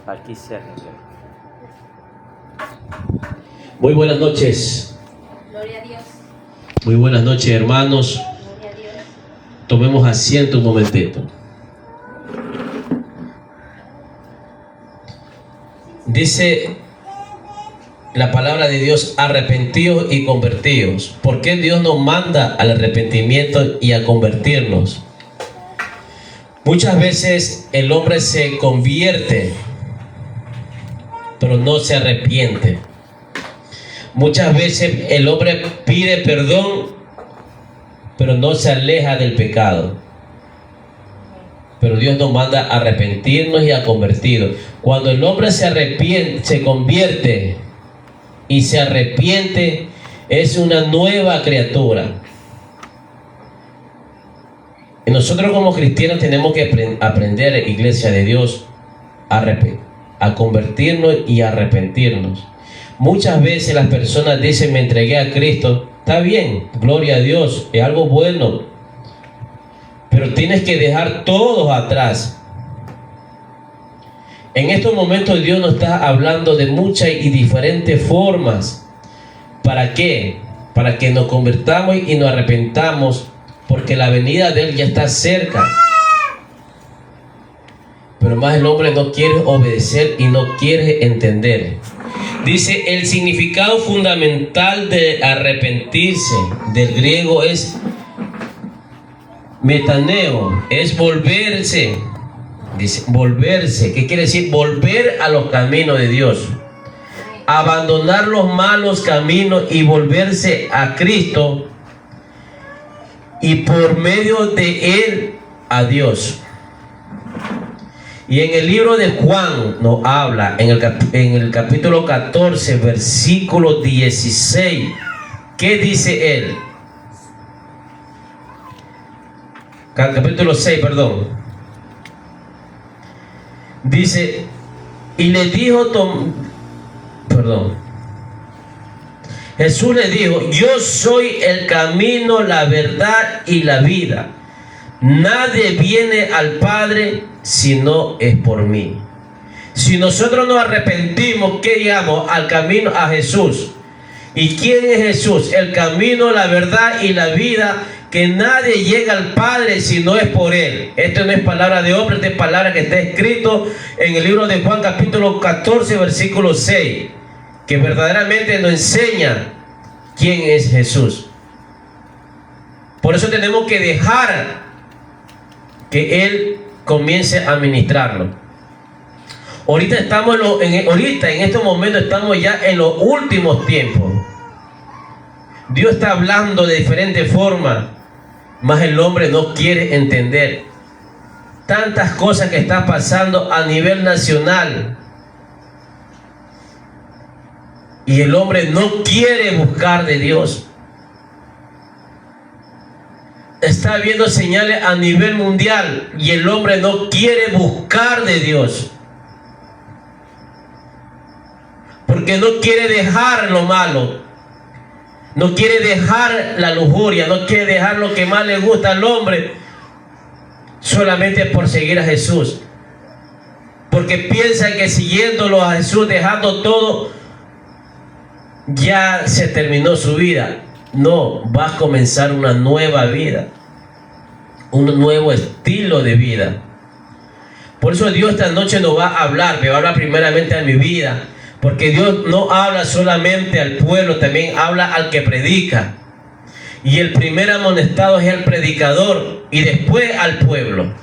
Aquí cerca. Muy buenas noches. Gloria a Dios. Muy buenas noches, hermanos. Gloria a Dios. Tomemos asiento un momentito. Dice la palabra de Dios: arrepentidos y convertidos. ¿Por qué Dios nos manda al arrepentimiento y a convertirnos? Muchas veces el hombre se convierte, pero no se arrepiente. Muchas veces el hombre pide perdón, pero no se aleja del pecado. Pero Dios nos manda a arrepentirnos y a convertirnos. Cuando el hombre se arrepiente, se convierte y se arrepiente, es una nueva criatura. Y nosotros como cristianos tenemos que aprender, iglesia de Dios, a convertirnos y a arrepentirnos. Muchas veces las personas dicen: me entregué a Cristo. Está bien, gloria a Dios, es algo bueno. Pero tienes que dejar todo atrás. En estos momentos Dios nos está hablando de muchas y diferentes formas. ¿Para qué? Para que nos convertamos y nos arrepentamos, porque la venida de Él ya está cerca. Pero más el hombre no quiere obedecer y no quiere entender. Dice: el significado fundamental de arrepentirse, del griego es metaneo, es volverse. Dice volverse, ¿qué quiere decir? Volver a los caminos de Dios. Abandonar los malos caminos y volverse a Cristo, y por medio de Él a Dios. Y en el libro de Juan nos habla, en el capítulo 14, versículo 16. ¿Qué dice él? Capítulo 6, perdón. Dice: y le dijo Jesús le dijo: yo soy el camino, la verdad y la vida. Nadie viene al Padre si no es por mí. Si nosotros nos arrepentimos, ¿qué llegamos? Al camino, a Jesús. ¿Y quién es Jesús? El camino, la verdad y la vida, que nadie llega al Padre si no es por Él. Esto no es palabra de hombre, esta es palabra que está escrito en el libro de Juan capítulo 14, versículo 6, que verdaderamente nos enseña quién es Jesús. Por eso tenemos que dejar que Él comience a ministrarlo. Ahorita estamos en estos momentos estamos ya en los últimos tiempos. Dios está hablando de diferentes formas, mas el hombre no quiere entender. Tantas cosas que están pasando a nivel nacional, y el hombre no quiere buscar de Dios. Está habiendo señales a nivel mundial y el hombre no quiere buscar de Dios, porque no quiere dejar lo malo, no quiere dejar la lujuria, no quiere dejar lo que más le gusta al hombre, solamente por seguir a Jesús, porque piensa que siguiéndolo a Jesús, dejando todo, ya se terminó su vida. No, va a comenzar una nueva vida, un nuevo estilo de vida. Por eso Dios esta noche nos va a hablar, me va a hablar primeramente a mi vida, porque Dios no habla solamente al pueblo, también habla al que predica. Y el primer amonestado es el predicador y después al pueblo.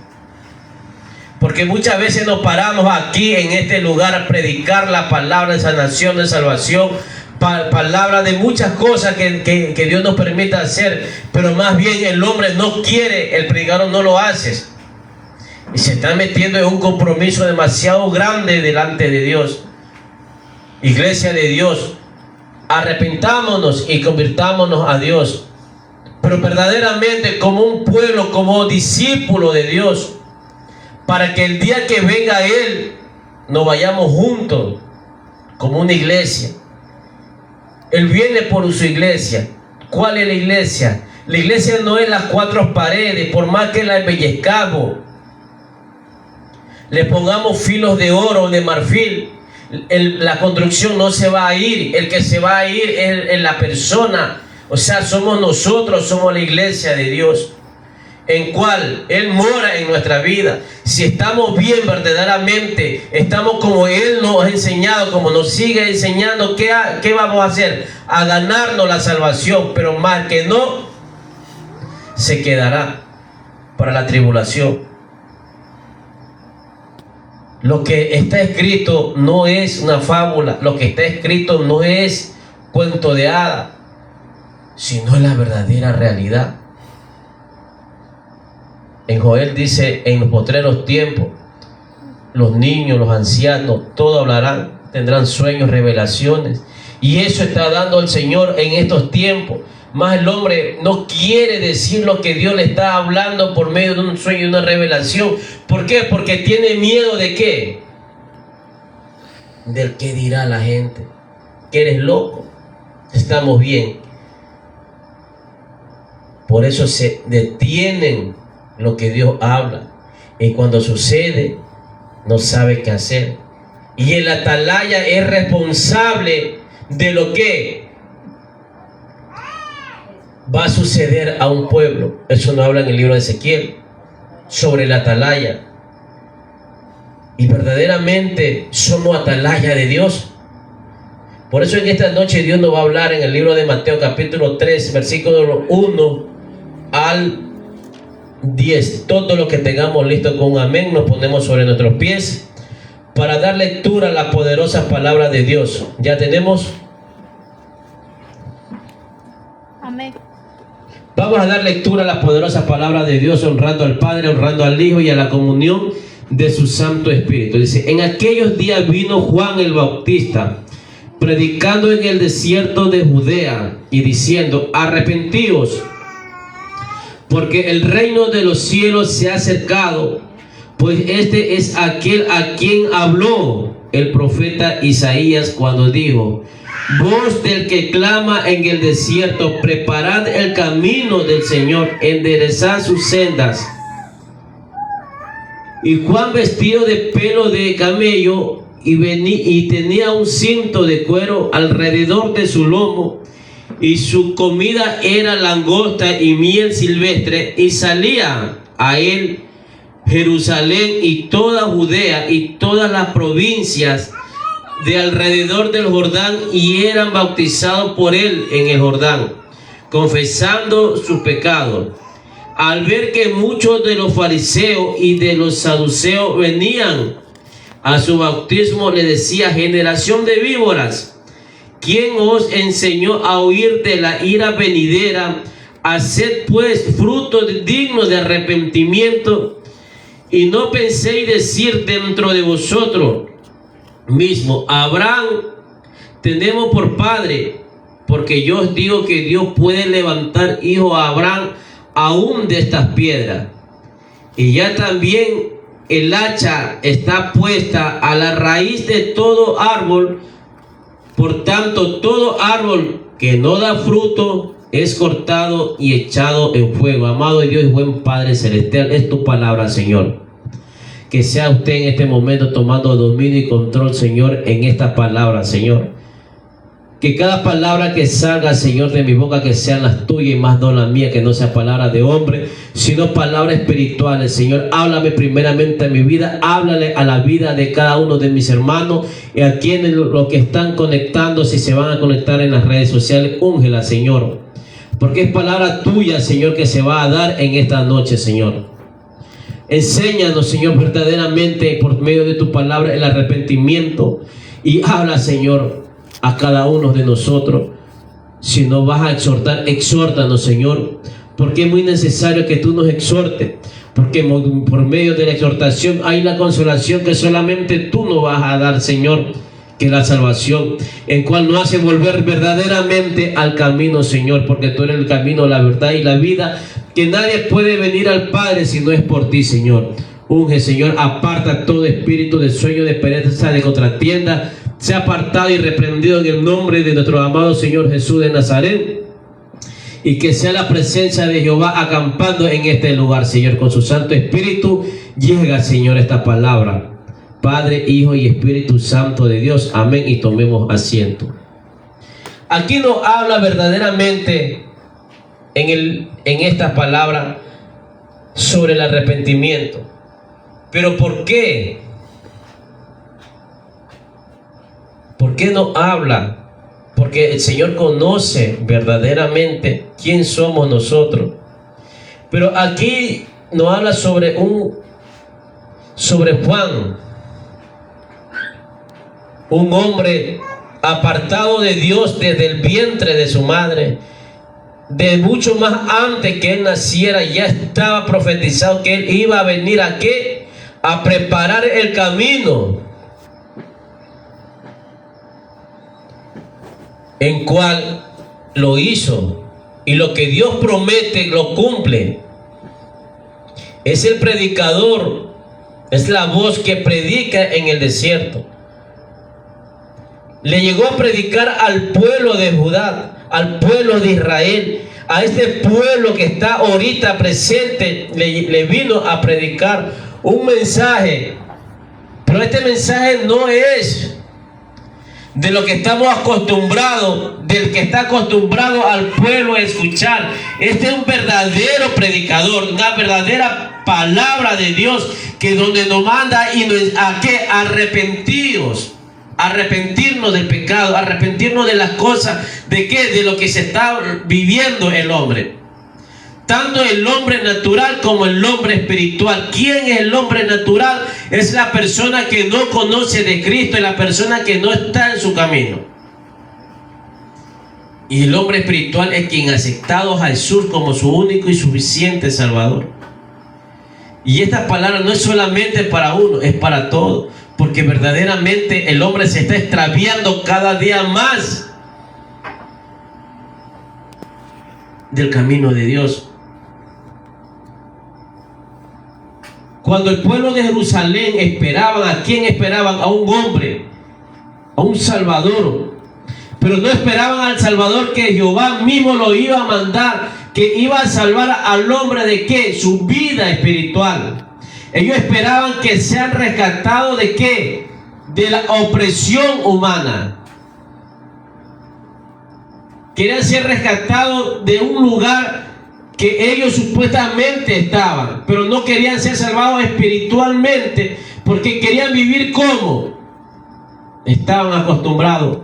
Porque muchas veces nos paramos aquí en este lugar a predicar la palabra de sanación, de salvación, palabra de muchas cosas que Dios nos permite hacer, pero más bien el hombre no quiere, el predicador no lo hace, y se está metiendo en un compromiso demasiado grande delante de Dios. Iglesia de Dios, arrepentámonos y convirtámonos a Dios, pero verdaderamente como un pueblo, como discípulo de Dios, para que el día que venga Él nos vayamos juntos como una iglesia. Él viene por su iglesia. ¿Cuál es la iglesia? La iglesia no es las cuatro paredes, por más que la embellezcamos. le pongamos filos de oro o de marfil, la construcción no se va a ir. El que se va a ir es la persona. O sea, somos nosotros, somos la iglesia de Dios, en cual Él mora en nuestra vida. Si estamos bien verdaderamente, estamos como Él nos ha enseñado, como nos sigue enseñando, ¿qué vamos a hacer? A ganarnos la salvación. Pero más que no, se quedará para la tribulación. Lo que está escrito no es una fábula, lo que está escrito no es cuento de hadas, sino es la verdadera realidad. En Joel dice: en los postreros tiempos, los niños, los ancianos, todos hablarán, tendrán sueños, revelaciones. Y eso está dando el Señor en estos tiempos. Más el hombre no quiere decir lo que Dios le está hablando por medio de un sueño y una revelación. ¿Por qué? Porque tiene miedo ¿de qué? Del qué dirá la gente. Que eres loco. Estamos bien. Por eso se detienen lo que Dios habla. Y cuando sucede, no sabe qué hacer. Y el atalaya es responsable de lo que va a suceder a un pueblo. Eso nos habla en el libro de Ezequiel, sobre la atalaya. Y verdaderamente somos atalaya de Dios. Por eso en esta noche Dios nos va a hablar en el libro de Mateo capítulo 3, versículo 1 al 10. Todo lo que tengamos listo con un amén, nos ponemos sobre nuestros pies para dar lectura a la poderosa palabra de Dios. ¿Ya tenemos? Amén. Vamos a dar lectura a la poderosa palabra de Dios, honrando al Padre, honrando al Hijo y a la comunión de su Santo Espíritu. Dice: en aquellos días vino Juan el Bautista, predicando en el desierto de Judea y diciendo: arrepentíos, porque el reino de los cielos se ha acercado. Pues este es aquel a quien habló el profeta Isaías cuando dijo: voz del que clama en el desierto, preparad el camino del Señor, enderezad sus sendas. Y Juan, vestido de pelo de camello y tenía un cinto de cuero alrededor de su lomo, y su comida era langosta y miel silvestre, y salía a él Jerusalén y toda Judea y todas las provincias de alrededor del Jordán, y eran bautizados por él en el Jordán, confesando sus pecados. Al ver que muchos de los fariseos y de los saduceos venían a su bautismo, le decía: generación de víboras, ¿quién os enseñó a huir de la ira venidera? Haced pues frutos dignos de arrepentimiento, y no penséis decir dentro de vosotros mismo: Abraham tenemos por padre. Porque yo os digo que Dios puede levantar hijo a Abraham aún de estas piedras. Y ya también el hacha está puesta a la raíz de todo árbol. Por tanto, todo árbol que no da fruto es cortado y echado en fuego. Amado Dios y buen Padre Celestial, es tu palabra, Señor. Que sea usted en este momento tomando dominio y control, Señor, en esta palabra, Señor. Que cada palabra que salga, Señor, de mi boca, que sean las tuyas y más no las mías, que no sea palabra de hombre, sino palabras espirituales. Señor, háblame primeramente a mi vida, háblale a la vida de cada uno de mis hermanos y a quienes los que están conectando, si se van a conectar en las redes sociales, úngela, Señor. Porque es palabra tuya, Señor, que se va a dar en esta noche, Señor. Enséñanos, Señor, verdaderamente por medio de tu palabra el arrepentimiento, y habla, Señor, a cada uno de nosotros. Si nos vas a exhortar, exhórtanos, Señor, porque es muy necesario que tú nos exhortes, porque por medio de la exhortación hay la consolación que solamente tú nos vas a dar, Señor, que es la salvación, en cual nos hace volver verdaderamente al camino, Señor, porque tú eres el camino, la verdad y la vida, que nadie puede venir al Padre si no es por ti, Señor. Unge, Señor, aparta todo espíritu de sueño, de pereza, de contratienda, sea apartado y reprendido en el nombre de nuestro amado Señor Jesús de Nazaret, y que sea la presencia de Jehová acampando en este lugar, Señor, con su Santo Espíritu. Llega, Señor, esta palabra Padre, Hijo y Espíritu Santo de Dios. Amén. Y tomemos asiento. Aquí nos habla verdaderamente en esta palabra sobre el arrepentimiento. Pero ¿por qué? ¿Por qué no habla? Porque el Señor conoce verdaderamente quién somos nosotros. Pero aquí nos habla sobre Juan, un hombre apartado de Dios desde el vientre de su madre. De mucho más antes que él naciera, ya estaba profetizado que él iba a venir ¿a qué? A preparar el camino, en cual lo hizo, y lo que Dios promete lo cumple. Es el predicador, es la voz que predica en el desierto. Le llegó a predicar al pueblo de Judá, al pueblo de Israel, a este pueblo que está ahorita presente. Le vino a predicar un mensaje, pero este mensaje no es de lo que estamos acostumbrados, del que está acostumbrado al pueblo a escuchar. Este es un verdadero predicador, una verdadera palabra de Dios, que donde nos manda y nos a que arrepentirnos del pecado, arrepentirnos de las cosas, de lo que se está viviendo el hombre. Tanto el hombre natural como el hombre espiritual. ¿Quién es el hombre natural? Es la persona que no conoce de Cristo, es la persona que no está en su camino. Y el hombre espiritual es quien ha aceptado a Jesús como su único y suficiente Salvador. Y esta palabra no es solamente para uno, es para todos. Porque verdaderamente el hombre se está extraviando cada día más del camino de Dios. Cuando el pueblo de Jerusalén esperaban, ¿a quién esperaban? A un hombre, a un Salvador. Pero no esperaban al Salvador que Jehová mismo lo iba a mandar, que iba a salvar al hombre de ¿qué? Su vida espiritual. Ellos esperaban que sean rescatados ¿de qué? De la opresión humana. Querían ser rescatados de un lugar que ellos supuestamente estaban, pero no querían ser salvados espiritualmente, porque querían vivir como estaban acostumbrados.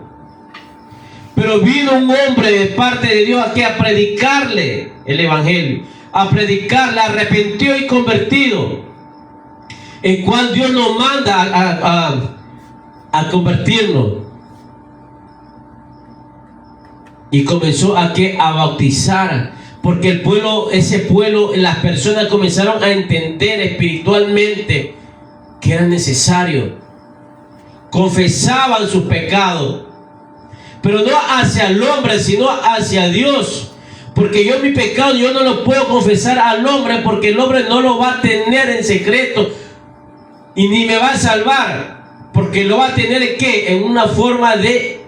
Pero vino un hombre de parte de Dios aquí a predicarle el evangelio, a predicarle, arrepentido y convertido, en cual Dios nos manda a convertirnos. Y comenzó a bautizar, porque el pueblo, ese pueblo, las personas comenzaron a entender espiritualmente que era necesario. Confesaban sus pecados, pero no hacia el hombre, sino hacia Dios. Porque yo mi pecado, yo no lo puedo confesar al hombre, porque el hombre no lo va a tener en secreto y ni me va a salvar, porque lo va a tener ¿qué? En una forma de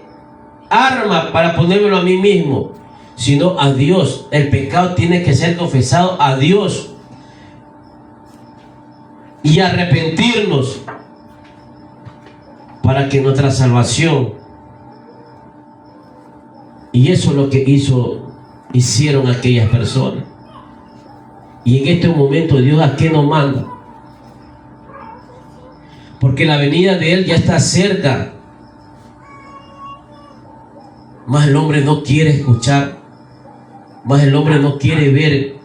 arma para ponérmelo a mí mismo, sino a Dios. El pecado tiene que ser confesado a Dios y arrepentirnos para que nuestra salvación. Y eso es lo que hicieron aquellas personas. Y en este momento Dios ¿a qué nos manda? Porque la venida de Él ya está cerca. Más el hombre no quiere escuchar, más el hombre no quiere ver,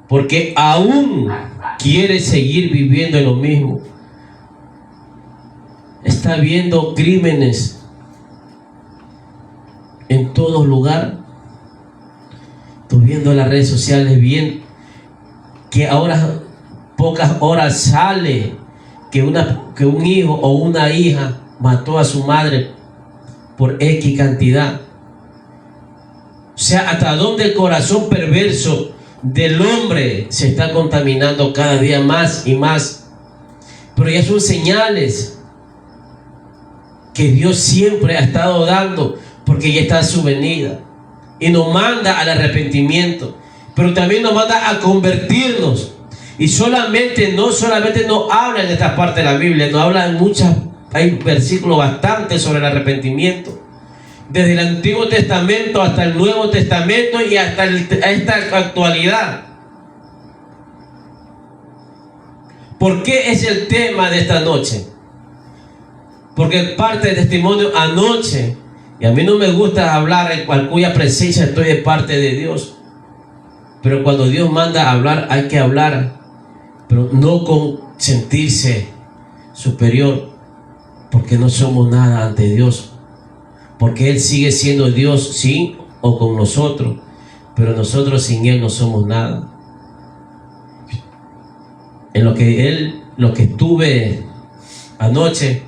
porque aún quiere seguir viviendo en lo mismo. Está viendo crímenes en todo lugar. Estoy viendo en las redes sociales bien que ahora pocas horas sale que un hijo o una hija mató a su madre por X cantidad. O sea, hasta dónde el corazón perverso del hombre se está contaminando cada día más y más. Pero ya son señales que Dios siempre ha estado dando, porque ya está su venida y nos manda al arrepentimiento, pero también nos manda a convertirnos. Y no solamente no habla en esta parte de la Biblia, no habla en muchas, hay versículos bastante sobre el arrepentimiento. Desde el Antiguo Testamento hasta el Nuevo Testamento y hasta esta actualidad. ¿Por qué es el tema de esta noche? Porque parte del testimonio anoche, y a mí no me gusta hablar en cuya presencia estoy de parte de Dios, pero cuando Dios manda a hablar hay que hablar, pero no con sentirse superior, porque no somos nada ante Dios, porque Él sigue siendo Dios, sí, o con nosotros, pero nosotros sin Él no somos nada. En lo que estuve anoche,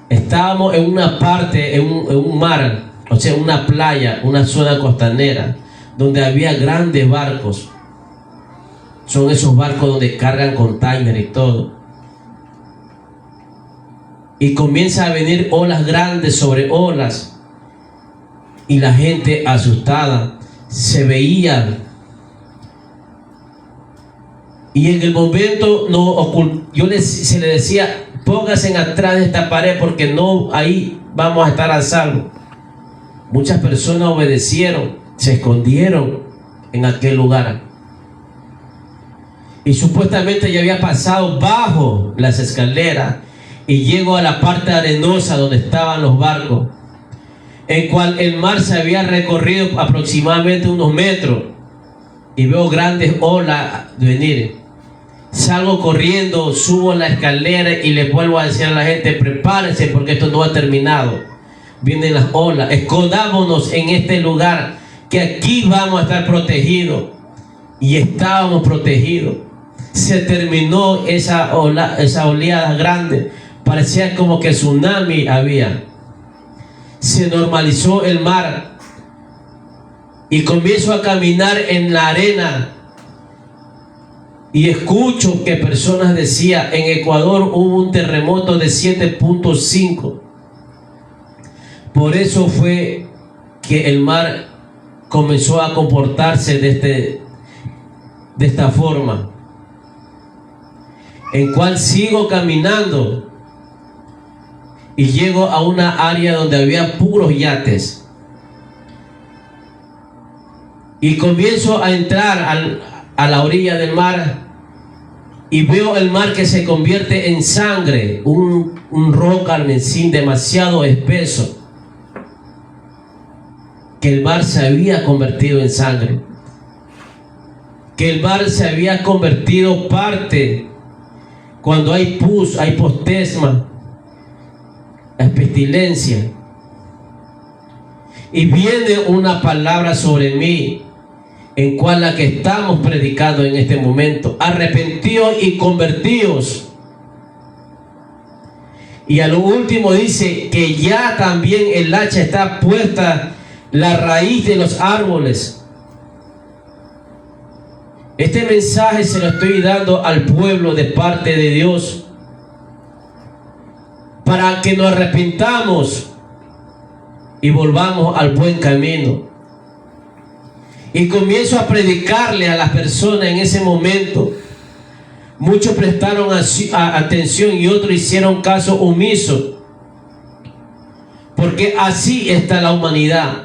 estábamos en una parte, en un mar, o sea, una playa, una zona costanera, donde había grandes barcos. Son esos barcos donde cargan container y todo. Y comienza a venir olas grandes sobre olas. Y la gente asustada se veía. Y en el momento se le decía, pónganse atrás de esta pared porque no, ahí vamos a estar a salvo. Muchas personas obedecieron, se escondieron en aquel lugar. Y supuestamente ya había pasado bajo las escaleras y llego a la parte arenosa donde estaban los barcos, en cual el mar se había recorrido aproximadamente unos metros, y veo grandes olas venir. Salgo corriendo, subo la escalera y le vuelvo a decir a la gente, prepárense porque esto no ha terminado. Vienen las olas, escondámonos en este lugar, que aquí vamos a estar protegidos. Y estábamos protegidos. Se terminó esa oleada grande, parecía como que tsunami había. Se normalizó el mar y comienzo a caminar en la arena. Y escucho que personas decían, en Ecuador hubo un terremoto de 7.5. Por eso fue que el mar comenzó a comportarse de esta forma. En cual sigo caminando y llego a una área donde había puros yates. Y comienzo a entrar a la orilla del mar y veo el mar que se convierte en sangre, un rojo carmesí demasiado espeso, que el mar se había convertido en sangre, que el mar se había convertido parte, cuando hay pus, hay postesma, la pestilencia, y viene una palabra sobre mí, en cual la que estamos predicando en este momento, arrepentidos y convertidos. Y a lo último dice que ya también el hacha está puesta, la raíz de los árboles. Este mensaje se lo estoy dando al pueblo de parte de Dios, para que nos arrepentamos y volvamos al buen camino. Y comienzo a predicarle a las personas en ese momento. Muchos prestaron atención y otros hicieron caso omiso, porque así está la humanidad.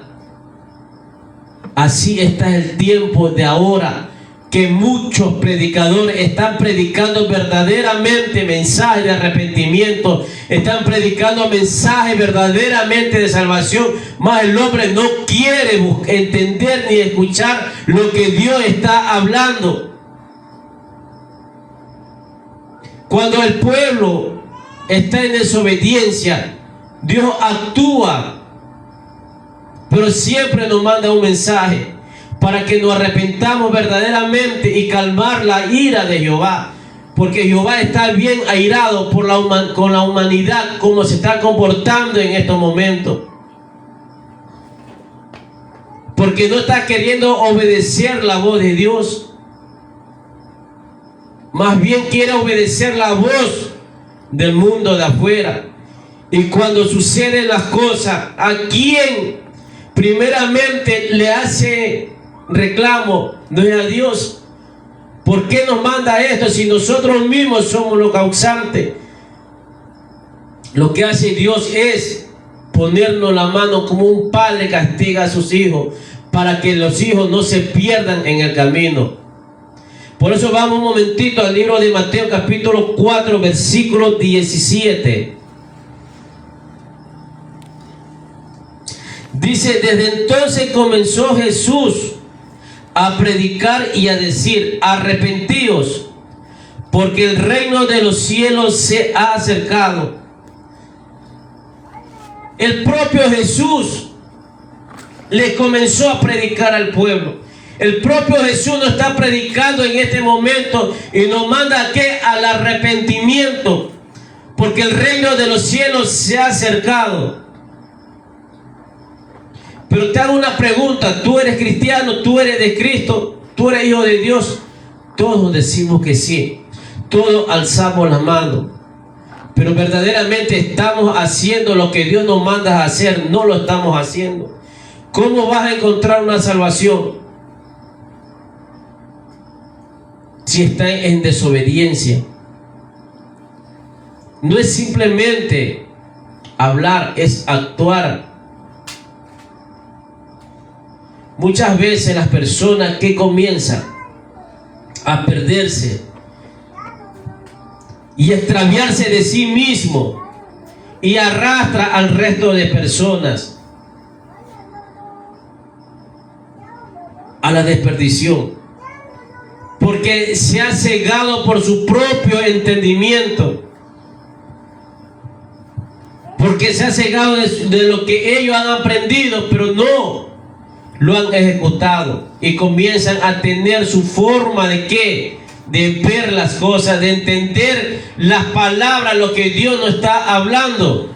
Así está el tiempo de ahora, que muchos predicadores están predicando verdaderamente mensajes de arrepentimiento, están predicando mensajes verdaderamente de salvación, mas el hombre no quiere entender ni escuchar lo que Dios está hablando. Cuando el pueblo está en desobediencia, Dios actúa, pero siempre nos manda un mensaje para que nos arrepentamos verdaderamente y calmar la ira de Jehová, porque Jehová está bien airado con la humanidad, como se está comportando en estos momentos, porque no está queriendo obedecer la voz de Dios, más bien quiere obedecer la voz del mundo de afuera. Y cuando suceden las cosas, ¿a quién primeramente le hace reclamo? No es a Dios, ¿Por qué nos manda esto si nosotros mismos somos los causantes? Lo que hace Dios es ponernos la mano como un padre castiga a sus hijos, para que los hijos no se pierdan en el camino. Por eso vamos un momentito al libro de Mateo capítulo 4, versículo 17. Dice: desde entonces comenzó Jesús a predicar y a decir: arrepentíos, porque el reino de los cielos se ha acercado. El propio Jesús le comenzó a predicar al pueblo. El propio Jesús nos está predicando en este momento y nos manda al arrepentimiento, porque el reino de los cielos se ha acercado. Pero te hago una pregunta: ¿tú eres cristiano? ¿Tú eres de Cristo? ¿Tú eres hijo de Dios? Todos decimos que sí. Todos alzamos la mano. Pero verdaderamente estamos haciendo lo que Dios nos manda a hacer. No lo estamos haciendo. ¿Cómo vas a encontrar una salvación si estás en desobediencia? No es simplemente hablar, es actuar. Muchas veces las personas que comienzan a perderse y extraviarse de sí mismo y arrastra al resto de personas a la desperdición, porque se ha cegado por su propio entendimiento, porque se ha cegado de lo que ellos han aprendido, pero no lo han ejecutado, y comienzan a tener su forma de ¿qué? De ver las cosas, de entender las palabras, lo que Dios nos está hablando.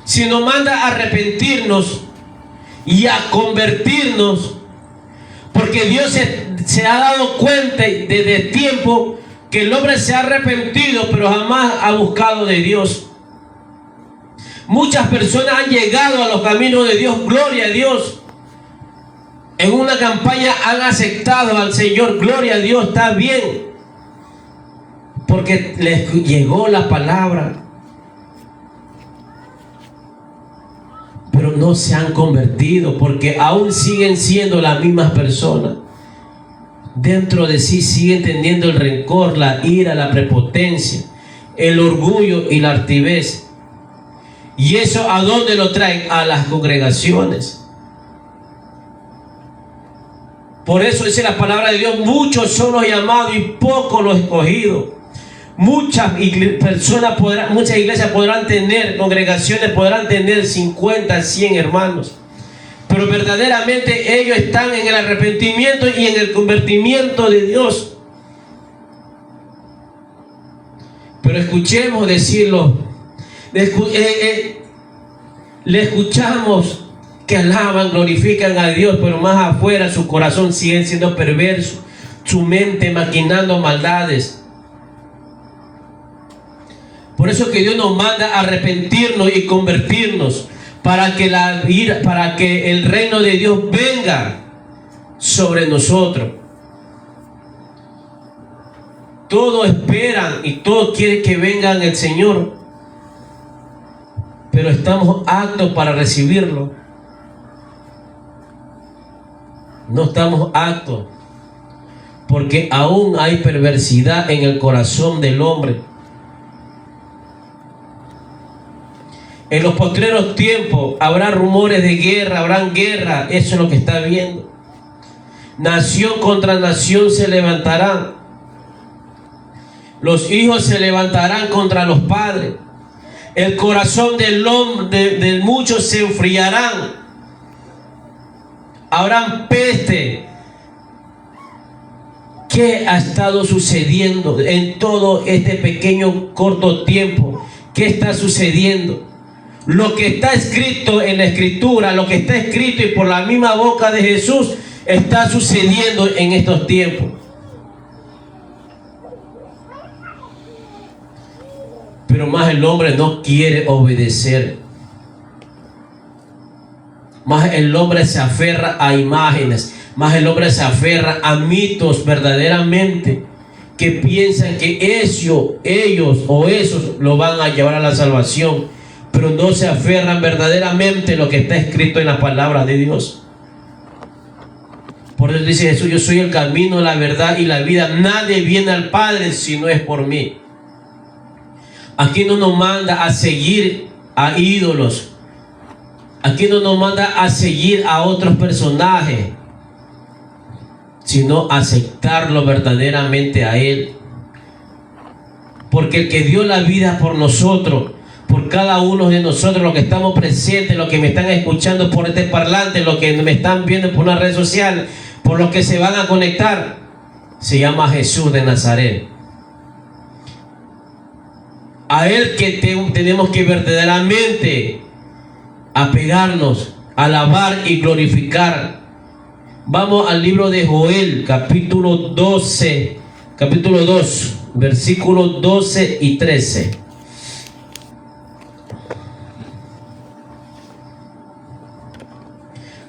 Si nos manda a arrepentirnos y a convertirnos, porque Dios se ha dado cuenta desde tiempo que el hombre se ha arrepentido, pero jamás ha buscado de Dios. Muchas personas han llegado a los caminos de Dios, gloria a Dios. En una campaña han aceptado al Señor, gloria a Dios, está bien, porque les llegó la palabra, pero no se han convertido, porque aún siguen siendo las mismas personas. Dentro de sí siguen teniendo el rencor, la ira, la prepotencia, el orgullo y la altivez. ¿Y eso a dónde lo traen? A las congregaciones. Por eso dice la palabra de Dios: muchos son los llamados y pocos los escogidos. Muchas iglesias podrán tener, congregaciones podrán tener 50, 100 hermanos, pero verdaderamente ellos están en el arrepentimiento y en el convertimiento de Dios. Pero escuchemos decirlo, le escuchamos que alaban, glorifican a Dios, pero más afuera su corazón sigue siendo perverso, su mente maquinando maldades. Por eso que Dios nos manda a arrepentirnos y convertirnos, para que el reino de Dios venga sobre nosotros. Todos esperan y todos quieren que venga el Señor, pero estamos aptos para recibirlo. No estamos aptos, porque aún hay perversidad en el corazón del hombre. En los postreros tiempos habrá rumores de guerra, habrán guerra. Eso es lo que está viendo. Nación contra nación se levantarán. Los hijos se levantarán contra los padres. El corazón del hombre, de muchos se enfriarán. Habrán peste. ¿Qué ha estado sucediendo en todo este pequeño corto tiempo? ¿Qué está sucediendo? Lo que está escrito en la Escritura, lo que está escrito y por la misma boca de Jesús, está sucediendo en estos tiempos. Pero más el hombre no quiere obedecer. Más el hombre se aferra a imágenes, Mas el hombre se aferra a mitos verdaderamente, que piensan que ellos o esos lo van a llevar a la salvación, pero no se aferran verdaderamente a lo que está escrito en la palabra de Dios. Por eso dice Jesús: yo soy el camino, la verdad y la vida. Nadie viene al Padre si no es por mí. Aquí no nos manda a seguir a ídolos. Aquí no nos manda a seguir a otros personajes, sino aceptarlo verdaderamente a Él. Porque el que dio la vida por nosotros, por cada uno de nosotros, los que estamos presentes, los que me están escuchando por este parlante, los que me están viendo por una red social, por los que se van a conectar, se llama Jesús de Nazaret. A Él que tenemos que verdaderamente apegarnos, alabar y glorificar. Vamos al libro de Joel, capítulo 2, versículos 12 y 13.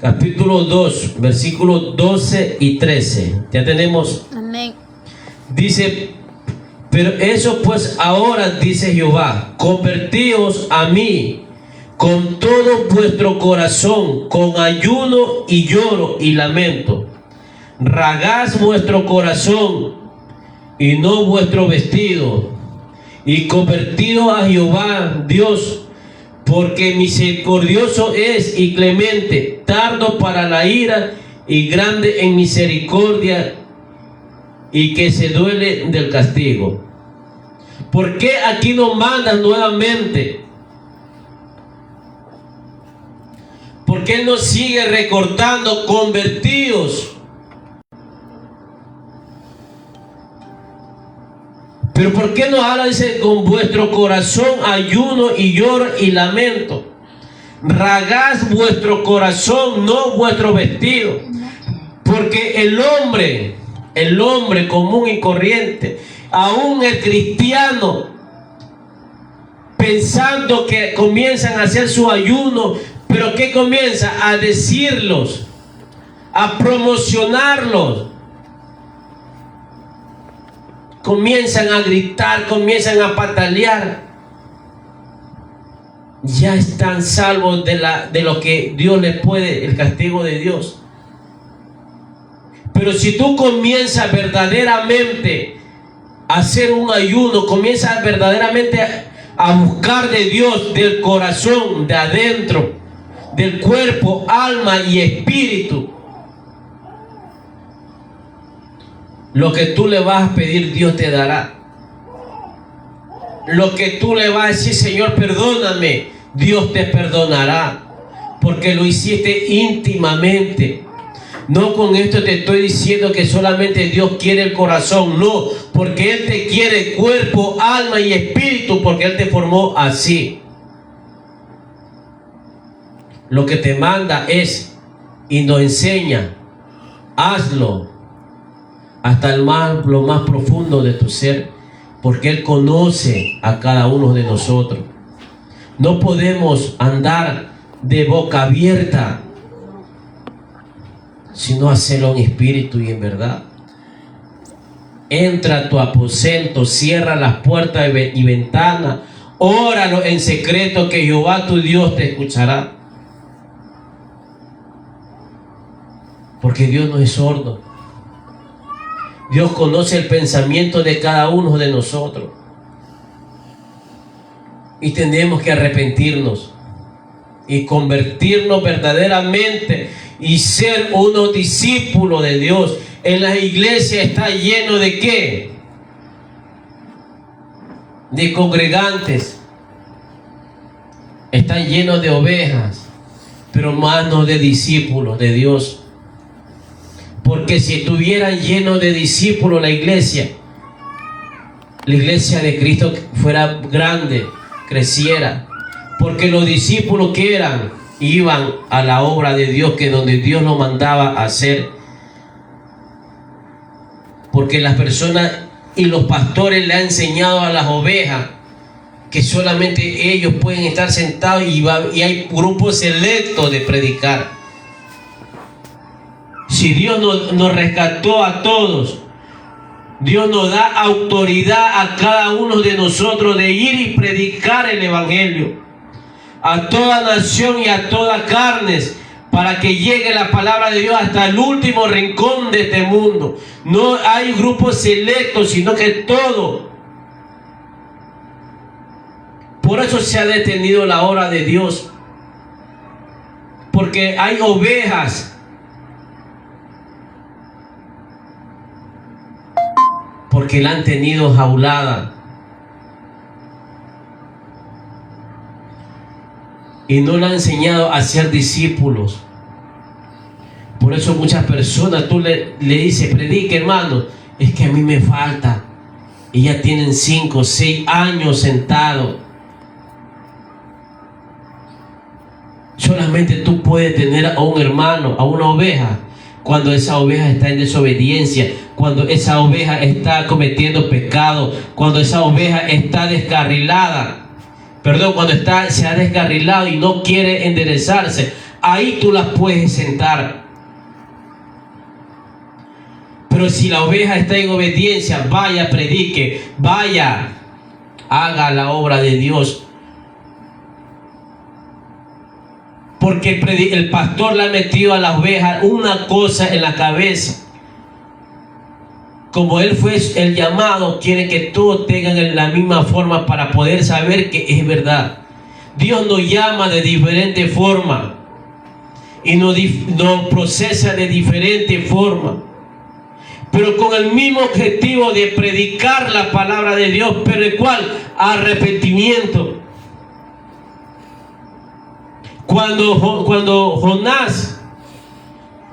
Capítulo 2, versículos 12 y 13. Ya tenemos. Amén. Dice: pero eso pues ahora, dice Jehová, convertíos a mí con todo vuestro corazón, con ayuno y lloro y lamento. Rasgad vuestro corazón y no vuestro vestido, y convertíos a Jehová Dios, porque misericordioso es y clemente, tardo para la ira y grande en misericordia, y que se duele del castigo. ¿Por qué aquí nos mandan nuevamente? ¿Por qué nos sigue recortando? Convertidos. Pero ¿por qué nos habla? Dice: con vuestro corazón ayuno y lloro y lamento. Rasgad vuestro corazón, no vuestro vestido. Porque el hombre común y corriente, aún el cristiano, pensando que comienzan a hacer su ayuno, pero que comienza a decirlos, a promocionarlos, comienzan a gritar, comienzan a patalear, ya están salvos de lo que Dios les puede, el castigo de Dios. Pero si tú comienzas verdaderamente a hacer un ayuno, comienzas verdaderamente a buscar de Dios, del corazón, de adentro, del cuerpo, alma y espíritu, lo que tú le vas a pedir, Dios te dará. Lo que tú le vas a decir: Señor, perdóname, Dios te perdonará, porque lo hiciste íntimamente. No con esto te estoy diciendo que solamente Dios quiere el corazón, no, porque Él te quiere cuerpo, alma y espíritu, porque Él te formó así. Lo que te manda es, y nos enseña, hazlo hasta lo más profundo de tu ser, porque Él conoce a cada uno de nosotros. No podemos andar de boca abierta, sino hacerlo en espíritu y en verdad. Entra a tu aposento, cierra las puertas y ventanas, óralo en secreto, que Jehová tu Dios te escuchará. Porque Dios no es sordo. Dios conoce el pensamiento de cada uno de nosotros. Y tenemos que arrepentirnos y convertirnos verdaderamente y ser unos discípulos de Dios. En la iglesia está lleno de ¿qué? De congregantes. Está lleno de ovejas, pero más no de discípulos de Dios. Porque si estuvieran llenos de discípulos la iglesia de Cristo fuera grande, creciera. Porque los discípulos que eran, iban a la obra de Dios, que donde Dios nos mandaba a hacer. Porque las personas y los pastores le han enseñado a las ovejas que solamente ellos pueden estar sentados y hay grupos selectos de predicar. Si Dios nos rescató a todos, Dios nos da autoridad a cada uno de nosotros de ir y predicar el Evangelio a toda nación y a toda carne, para que llegue la palabra de Dios hasta el último rincón de este mundo. No hay grupos selectos, sino que todo. Por eso se ha detenido la obra de Dios, porque hay ovejas porque la han tenido jaulada y no la han enseñado a ser discípulos. Por eso muchas personas, tú le dices, predique, hermano, es que a mí me falta, y ya tienen 5 o 6 años sentados. Solamente tú puedes tener a un hermano, a una oveja, cuando esa oveja está en desobediencia, cuando esa oveja está cometiendo pecado, cuando esa oveja está descarrilada, cuando se ha descarrilado y no quiere enderezarse. Ahí tú las puedes sentar. Pero si la oveja está en obediencia, vaya, predique, vaya, haga la obra de Dios. Porque el pastor le ha metido a la oveja una cosa en la cabeza. Como él fue el llamado, quiere que todos tengan la misma forma para poder saber que es verdad. Dios nos llama de diferente forma y nos procesa de diferente forma, pero con el mismo objetivo de predicar la palabra de Dios, pero el cual arrepentimiento. Cuando Jonás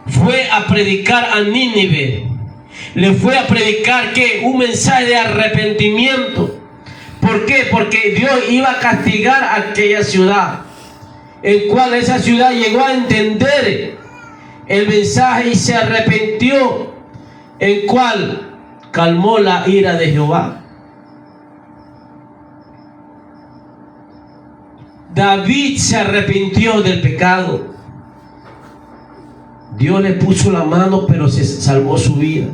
fue a predicar a Nínive, le fue a predicar ¿qué? Un mensaje de arrepentimiento. ¿Por qué? Porque Dios iba a castigar a aquella ciudad, en cual esa ciudad llegó a entender el mensaje y se arrepintió, en cual calmó la ira de Jehová. David se arrepintió del pecado. Dios le puso la mano, pero se salvó su vida.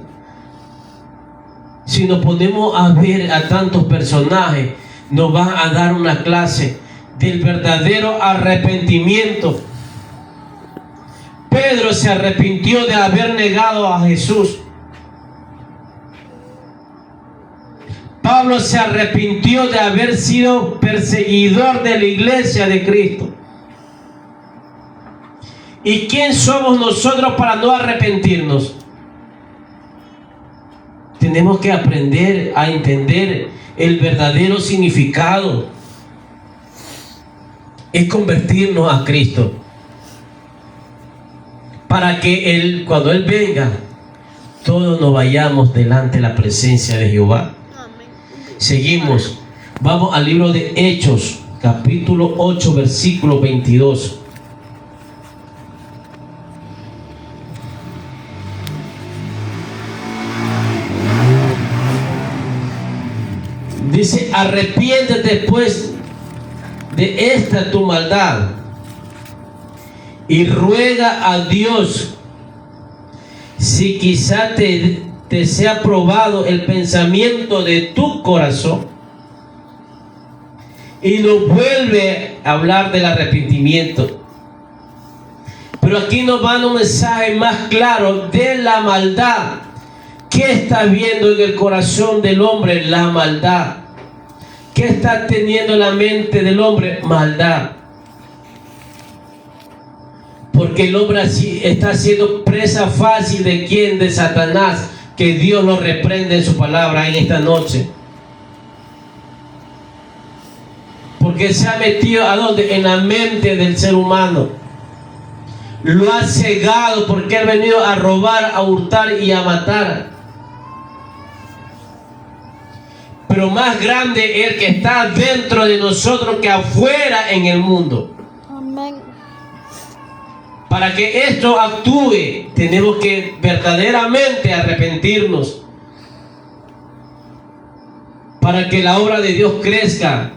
Si nos ponemos a ver a tantos personajes, nos van a dar una clase del verdadero arrepentimiento. Pedro se arrepintió de haber negado a Jesús. Pablo se arrepintió de haber sido perseguidor de la iglesia de Cristo. ¿Y quién somos nosotros para no arrepentirnos? Tenemos que aprender a entender el verdadero significado. Es convertirnos a Cristo, para que cuando Él venga, todos nos vayamos delante de la presencia de Jehová. Seguimos. Vamos al libro de Hechos, capítulo 8, versículo 22. Dice: arrepiéntete pues de esta tu maldad y ruega a Dios si quizá te sea probado el pensamiento de tu corazón. Y nos vuelve a hablar del arrepentimiento, pero aquí nos va un mensaje más claro de la maldad. ¿Qué está viendo en el corazón del hombre? La maldad. ¿Qué está teniendo en la mente del hombre? Maldad. Porque el hombre así está siendo presa fácil de quién, de Satanás. Que Dios lo reprende en su palabra en esta noche. Porque se ha metido ¿a dónde? En la mente del ser humano. Lo ha cegado, porque ha venido a robar, a hurtar y a matar. Pero más grande es el que está dentro de nosotros que afuera en el mundo. Amén. Para que esto actúe, tenemos que verdaderamente arrepentirnos. Para que la obra de Dios crezca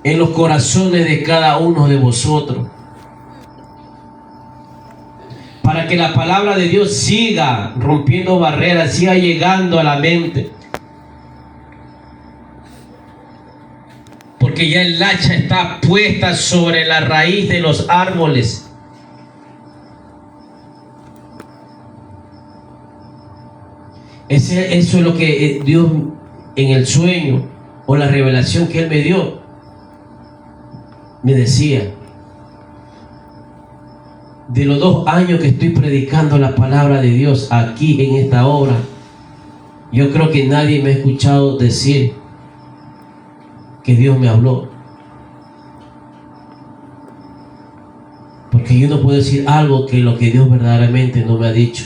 en los corazones de cada uno de vosotros. para que la palabra de Dios siga rompiendo barreras, siga llegando a la mente. Porque ya el hacha está puesta sobre la raíz de los árboles. Eso es lo que Dios en el sueño o la revelación que Él me dio, me decía. De los 2 años que estoy predicando la palabra de Dios aquí en esta obra, yo creo que nadie me ha escuchado decir que Dios me habló. Porque yo no puedo decir algo que lo que Dios verdaderamente no me ha dicho.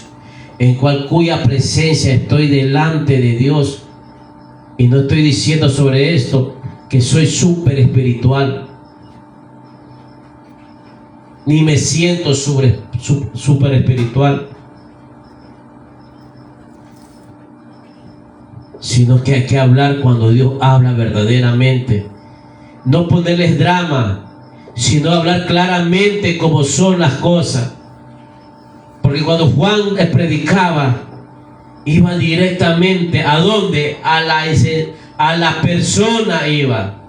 En cuya presencia estoy delante de Dios. Y no estoy diciendo sobre esto que soy súper espiritual. Ni me siento súper espiritual. Sino que hay que hablar cuando Dios habla verdaderamente. No ponerles drama, sino hablar claramente como son las cosas. Porque cuando Juan predicaba, iba directamente ¿a dónde? A la persona iba.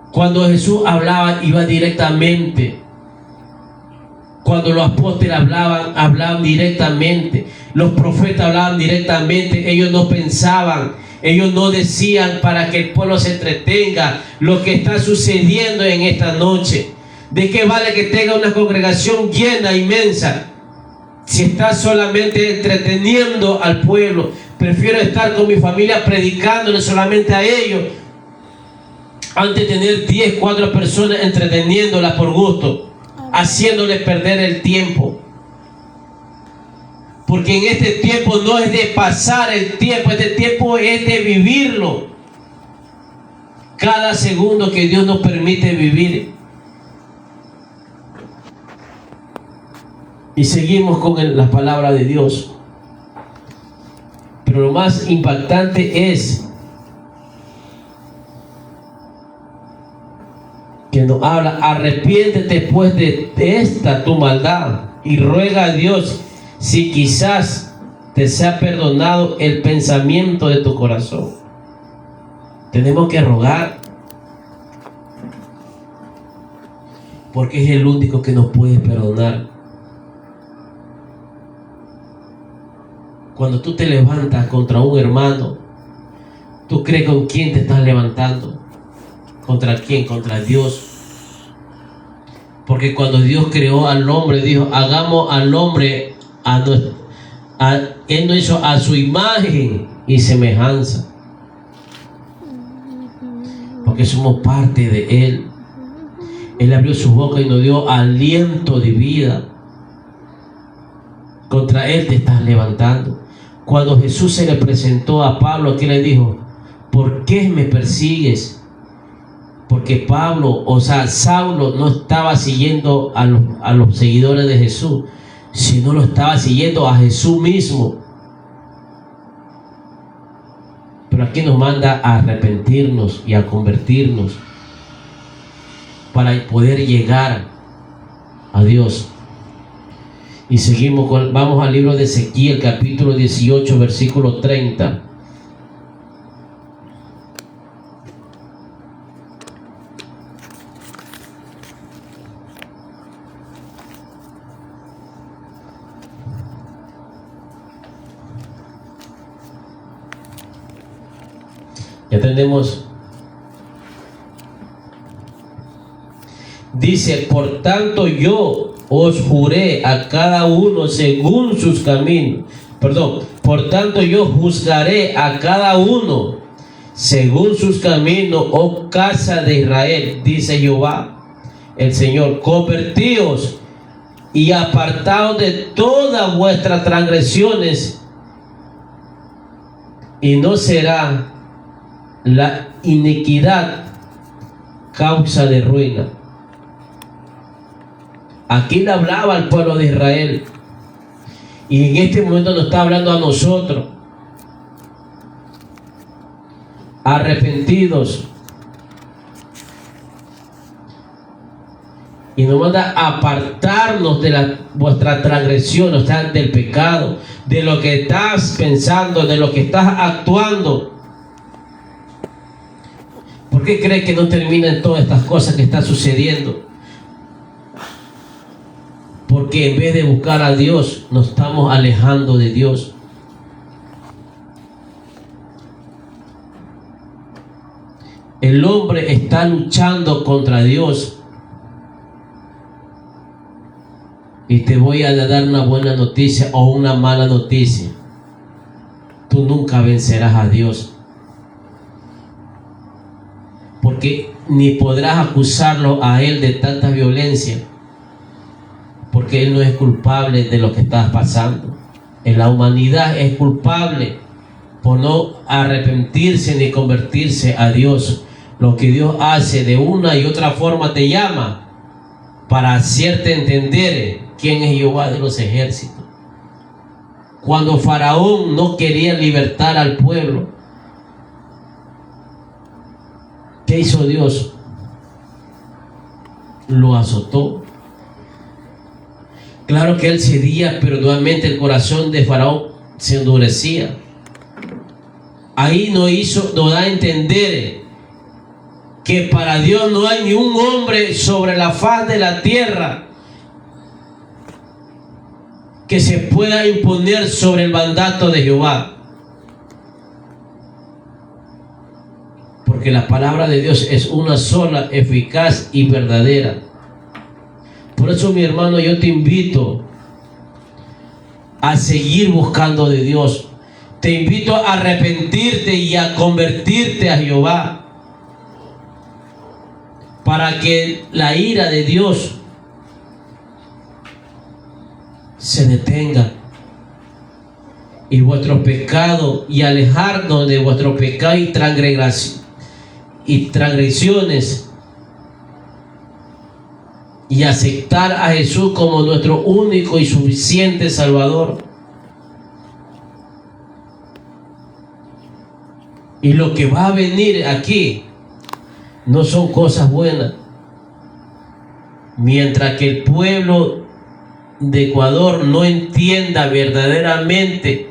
Cuando Jesús hablaba, iba directamente. Cuando los apóstoles hablaban directamente. Los profetas hablaban directamente. Ellos no pensaban, ellos no decían para que el pueblo se entretenga lo que está sucediendo en esta noche. ¿De qué vale que tenga una congregación llena, inmensa, si está solamente entreteniendo al pueblo? Prefiero estar con mi familia predicándole solamente a ellos antes de tener 10, 4 personas entreteniéndolas por gusto, haciéndoles perder el tiempo. Porque en este tiempo no es de pasar el tiempo, este tiempo es de vivirlo. Cada segundo que Dios nos permite vivir. Y seguimos con la palabra de Dios. Pero lo más impactante es que nos habla: arrepiéntete pues de esta tu maldad y ruega a Dios si quizás te sea perdonado el pensamiento de tu corazón. Tenemos que rogar, porque es el único que nos puede perdonar. Cuando tú te levantas contra un hermano, ¿tú crees con quién te estás levantando? ¿Contra quién? Contra Dios. Porque cuando Dios creó al hombre, dijo: hagamos al hombre Él nos hizo a su imagen y semejanza. Porque somos parte de Él. Él abrió su boca y nos dio aliento de vida. Contra Él te estás levantando. Cuando Jesús se le presentó a Pablo, ¿qué le dijo? ¿Por qué me persigues? Porque Saulo no estaba siguiendo a los seguidores de Jesús, sino lo estaba siguiendo a Jesús mismo. Pero aquí nos manda a arrepentirnos y a convertirnos para poder llegar a Dios. Y seguimos vamos al libro de Ezequiel, capítulo 18, versículo 30. Ya tenemos. Dice: por tanto yo os juré a cada uno según sus caminos. Por tanto yo juzgaré a cada uno según sus caminos, oh casa de Israel, dice Jehová el Señor. Convertíos y apartaos de todas vuestras transgresiones, y no será la iniquidad causa de ruina. Aquí le hablaba al pueblo de Israel, y en este momento nos está hablando a nosotros. Arrepentidos Y nos manda a apartarnos de vuestra transgresión, o sea, del pecado, de lo que estás pensando, de lo que estás actuando. ¿Por qué crees que no terminan todas estas cosas que están sucediendo? Porque en vez de buscar a Dios, nos estamos alejando de Dios. El hombre está luchando contra Dios. Y te voy a dar una buena noticia o una mala noticia. Tú nunca vencerás a Dios. Porque ni podrás acusarlo a Él de tanta violencia. Porque Él no es culpable de lo que estás pasando. En la humanidad es culpable por no arrepentirse ni convertirse a Dios. Lo que Dios hace de una y otra forma te llama para hacerte entender quién es Jehová de los ejércitos. Cuando Faraón no quería libertar al pueblo, ¿qué hizo Dios? Lo azotó. Claro que él cedía, pero nuevamente el corazón de Faraón se endurecía. Ahí nos da a entender que para Dios no hay ni un hombre sobre la faz de la tierra que se pueda imponer sobre el mandato de Jehová. Porque la palabra de Dios es una sola, eficaz y verdadera. Por eso, mi hermano, yo te invito a seguir buscando de Dios. Te invito a arrepentirte y a convertirte a Jehová, para que la ira de Dios se detenga y vuestro pecado, y alejarnos de vuestro pecado y transgresiones, y aceptar a Jesús como nuestro único y suficiente Salvador. Y lo que va a venir aquí no son cosas buenas. Mientras que el pueblo de Ecuador no entienda verdaderamente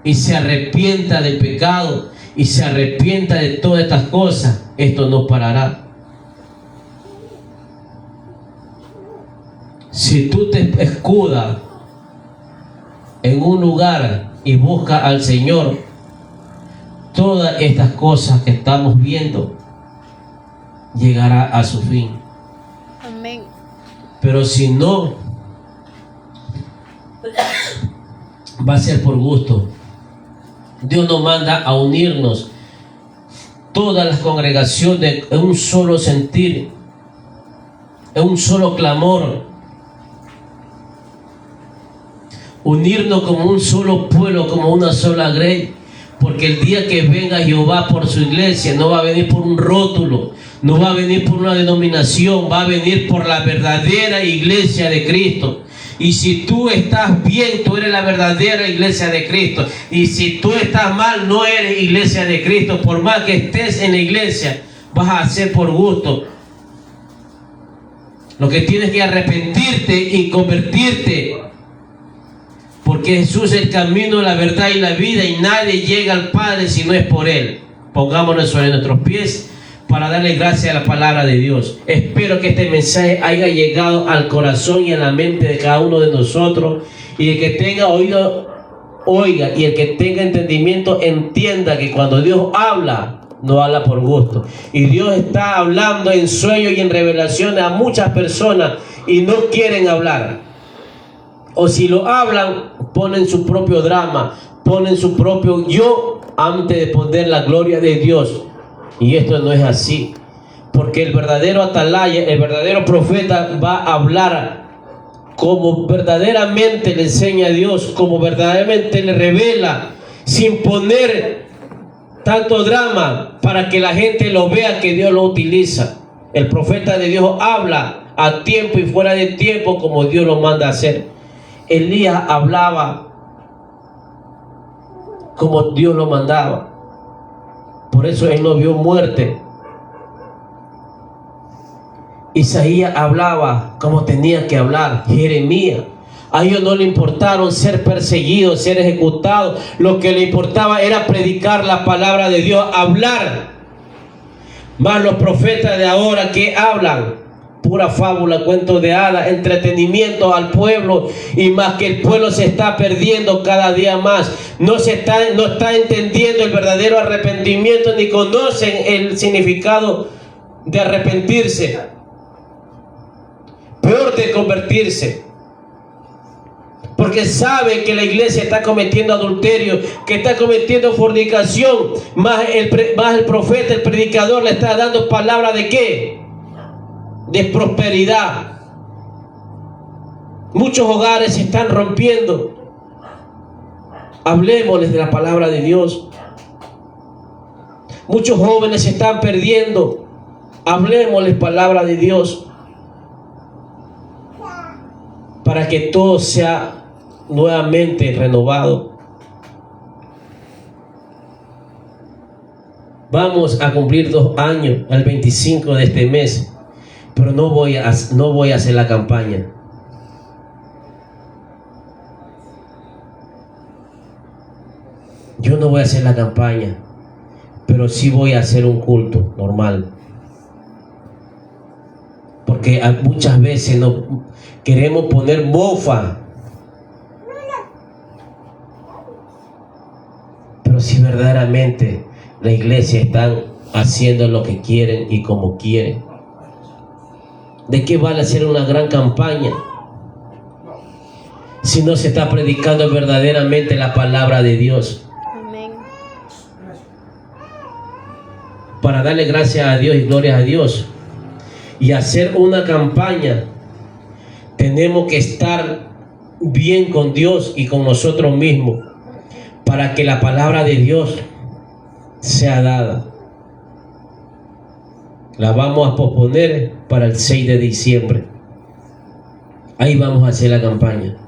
y se arrepienta del pecado y se arrepienta de todas estas cosas, esto no parará. Si tú te escudas en un lugar y buscas al Señor, todas estas cosas que estamos viendo llegará a su fin. Amén. Pero si no, va a ser por gusto. Dios nos manda a unirnos todas las congregaciones en un solo sentir, en un solo clamor. Unirnos como un solo pueblo, como una sola grey. Porque el día que venga Jehová por su iglesia, no va a venir por un rótulo, no va a venir por una denominación, va a venir por la verdadera iglesia de Cristo. Y si tú estás bien, tú eres la verdadera iglesia de Cristo. Y si tú estás mal, no eres iglesia de Cristo. Por más que estés en la iglesia, vas a hacer por gusto. Lo que tienes que arrepentirte y convertirte. Porque Jesús es el camino, la verdad y la vida, y nadie llega al Padre si no es por Él. Pongámonos sobre nuestros pies para darle gracias a la palabra de Dios. Espero que este mensaje haya llegado al corazón y a la mente de cada uno de nosotros, y el que tenga oído, oiga, y el que tenga entendimiento entienda que cuando Dios habla, no habla por gusto. Y Dios está hablando en sueños y en revelaciones a muchas personas y no quieren hablar. O si lo hablan, ponen su propio drama, ponen su propio yo antes de poner la gloria de Dios. Y esto no es así. Porque el verdadero atalaya, el verdadero profeta va a hablar como verdaderamente le enseña a Dios, como verdaderamente le revela, sin poner tanto drama para que la gente lo vea que Dios lo utiliza. El profeta de Dios habla a tiempo y fuera de tiempo como Dios lo manda a hacer. Elías hablaba como Dios lo mandaba. Por eso él no vio muerte. Isaías hablaba como tenía que hablar. Jeremías. A ellos no le importaron ser perseguidos, ser ejecutados. Lo que le importaba era predicar la palabra de Dios, hablar. Más los profetas de ahora, que hablan pura fábula, cuentos de hadas, entretenimiento al pueblo, y más que el pueblo se está perdiendo cada día más. No está entendiendo el verdadero arrepentimiento, ni conocen el significado de arrepentirse. Peor de convertirse. Porque sabe que la iglesia está cometiendo adulterio, que está cometiendo fornicación. Más el profeta, el predicador, le está dando palabra de ¿qué? De prosperidad. Muchos hogares se están rompiendo. Hablemosles de la palabra de Dios. Muchos jóvenes se están perdiendo. Hablemosles palabra de Dios, para que todo sea nuevamente renovado. Vamos a cumplir 2 años al 25 de este mes, pero no voy a hacer la campaña. Yo no voy a hacer la campaña, pero sí voy a hacer un culto normal. Porque muchas veces no queremos poner mofa. Pero si verdaderamente la iglesia están haciendo lo que quieren y como quieren, ¿de qué vale hacer una gran campaña si no se está predicando verdaderamente la palabra de Dios? Amén. Para darle gracias a Dios y gloria a Dios y hacer una campaña, tenemos que estar bien con Dios y con nosotros mismos, para que la palabra de Dios sea dada. La vamos a posponer para el 6 de diciembre. Ahí vamos a hacer la campaña.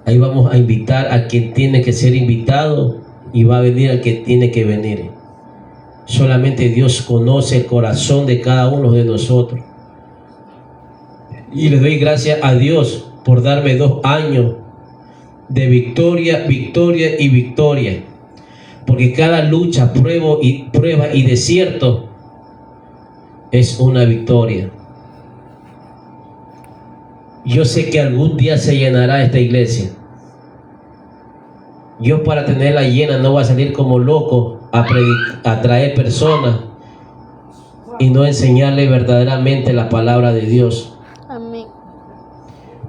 Ahí vamos a invitar a quien tiene que ser invitado, y va a venir al que tiene que venir. Solamente Dios conoce el corazón de cada uno de nosotros. Y le doy gracias a Dios por darme 2 años de victoria, victoria y victoria. Porque cada lucha, prueba y desierto es una victoria. Yo sé que algún día se llenará esta iglesia. Yo, para tenerla llena, no voy a salir como loco a traer personas y no enseñarle verdaderamente la palabra de Dios. Amén.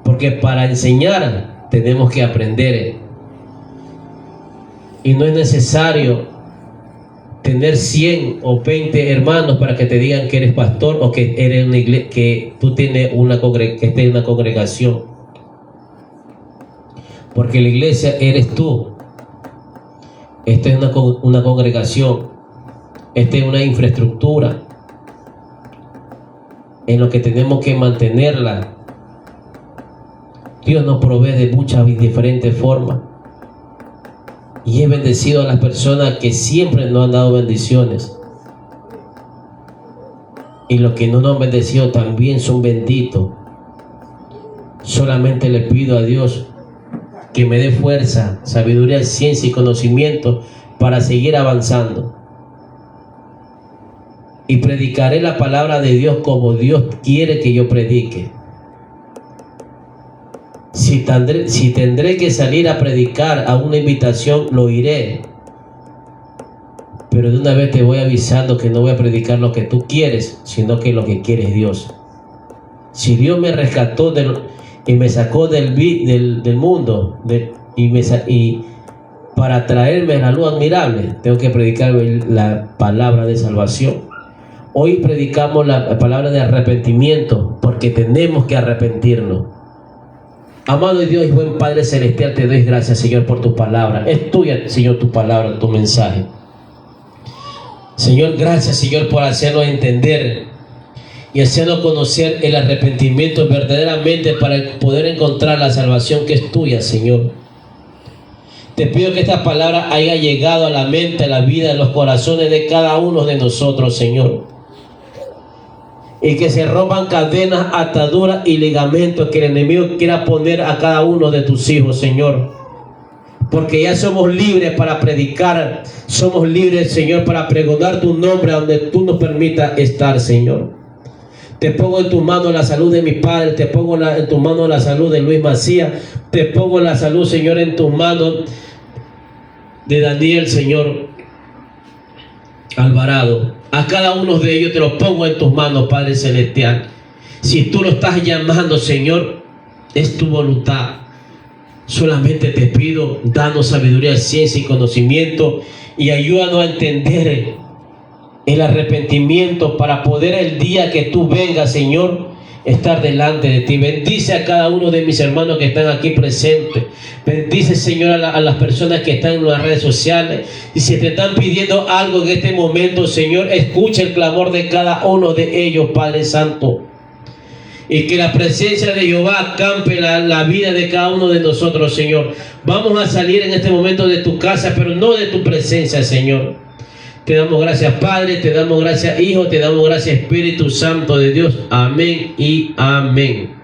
Porque para enseñar tenemos que aprender. Y no es necesario tener 100 o 20 hermanos para que te digan que eres pastor o que eres una iglesia, que tú tienes que estés en una congregación. Porque la iglesia eres tú. Esta es una congregación. Esta es una infraestructura en lo que tenemos que mantenerla. Dios nos provee de muchas y diferentes formas. Y he bendecido a las personas que siempre nos han dado bendiciones. Y los que no nos han bendecido también son benditos. Solamente le pido a Dios que me dé fuerza, sabiduría, ciencia y conocimiento para seguir avanzando. Y predicaré la palabra de Dios como Dios quiere que yo predique. Si tendré que salir a predicar a una invitación, lo iré. Pero de una vez te voy avisando que no voy a predicar lo que tú quieres, sino que lo que quiere Dios. Si Dios me rescató y me sacó del mundo y para traerme a la luz admirable, tengo que predicar la palabra de salvación. Hoy predicamos la palabra de arrepentimiento, porque tenemos que arrepentirnos. Amado Dios y buen Padre Celestial, te doy gracias, Señor, por tu palabra. Es tuya, Señor, tu palabra, tu mensaje. Señor, gracias, Señor, por hacernos entender y hacernos conocer el arrepentimiento verdaderamente, para poder encontrar la salvación que es tuya, Señor. Te pido que esta palabra haya llegado a la mente, a la vida, a los corazones de cada uno de nosotros, Señor. y que se rompan cadenas, ataduras y ligamentos que el enemigo quiera poner a cada uno de tus hijos, Señor. Porque ya somos libres para predicar, somos libres, Señor, para pregonar tu nombre a donde tú nos permitas estar, Señor. Te pongo en tus manos la salud de mi padre, te pongo en tus manos la salud de Luis Macías, te pongo la salud, Señor, en tus manos de Daniel, Señor Alvarado. A cada uno de ellos te los pongo en tus manos, Padre Celestial. Si tú lo estás llamando, Señor, es tu voluntad. Solamente te pido, danos sabiduría, ciencia y conocimiento y ayúdanos a entender el arrepentimiento para poder el día que tú vengas, Señor, estar delante de ti. Bendice a cada uno de mis hermanos que están aquí presentes. Bendice, Señor, a las personas que están en las redes sociales. Y si te están pidiendo algo en este momento, Señor, escucha el clamor de cada uno de ellos, Padre Santo. Y que la presencia de Jehová campe la vida de cada uno de nosotros, Señor. Vamos a salir en este momento de tu casa, pero no de tu presencia, Señor. Te damos gracias, Padre, te damos gracias, Hijo, te damos gracias, Espíritu Santo de Dios. Amén y amén.